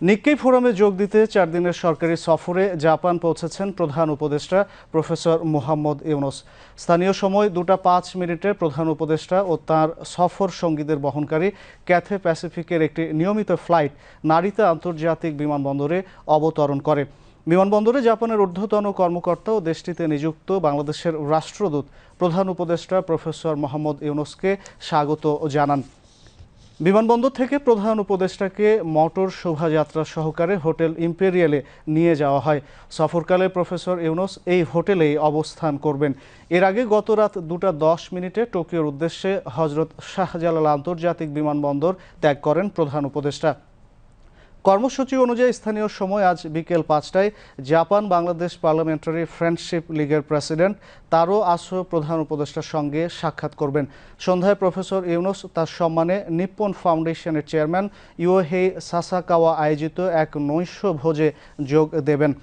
Nikkei ফোরামে যোগ দিতে 4 দিনের সরকারি সফরে জাপান পৌঁছেছেন প্রধান উপদেষ্টা প্রফেসর মোহাম্মদ ইউনুস। স্থানীয় সময় 2:05 প্রধান উপদেষ্টা ও তাঁর সফর সঙ্গীদের বহনকারী ক্যাথে প্যাসিফিকের একটি নিয়মিত ফ্লাইট নারিতা আন্তর্জাতিক বিমানবন্দরে অবতরণ করে। বিমানবন্দরে জাপানের ঊর্ধ্বতন কর্মকর্তা ও দেশটিতে নিযুক্ত বাংলাদেশের রাষ্ট্রদূত প্রধান উপদেষ্টা প্রফেসর মোহাম্মদ ইউনুসকে স্বাগত জানান। বিমানবন্দর থেকে প্রধান উপদেষ্টাকে মোটর শোভাযাত্রা সহকারে হোটেল ইম্পেরিয়ালে নিয়ে যাওয়া হয়। সফরকালে প্রফেসর ইউনুস এই হোটেলেই অবস্থান করবেন। এর আগে গত রাত 2:10 টোকিওর উদ্দেশ্যে হজরত শাহজালাল আন্তর্জাতিক বিমানবন্দর ত্যাগ করেন প্রধান উপদেষ্টা। কর্মসূচি অনুযায়ী স্থানীয় সময় আজ বিকেল 5টায় জাপান বাংলাদেশ পার্লামেন্টারি ফ্রেন্ডশিপ লীগের প্রেসিডেন্ট তারো আসো প্রধান উপদেষ্টার সঙ্গে সাক্ষাৎ করবেন। সন্ধ্যায় প্রফেসর ইউনুস তার সম্মানে নিপ্পন ফাউন্ডেশনের চেয়ারম্যান ইয়োহেই সাসাকাওয়া আয়োজিত এক নৈশ ভোজে যোগ দেবেন।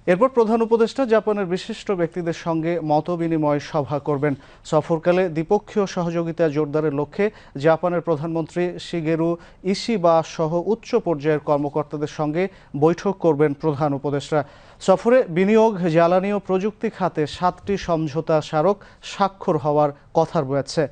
এরপর প্রধান উপদেষ্টা জাপানের বিশিষ্ট ব্যক্তিদের সঙ্গে মতবিনিময় সভা করবেন। সফরকালে দ্বিপক্ষীয় সহযোগিতা জোরদারের লক্ষ্যে জাপানের প্রধানমন্ত্রী শিগেরু ইশিবা সহ উচ্চ পর্যায়ের কর্মকর্তাদের সঙ্গে বৈঠক করবেন প্রধান উপদেষ্টা। সফরে বিনিয়োগ, জ্বালানি ও প্রযুক্তি খাতে 7টি সমঝোতা স্মারক স্বাক্ষর হওয়ার কথা রয়েছে।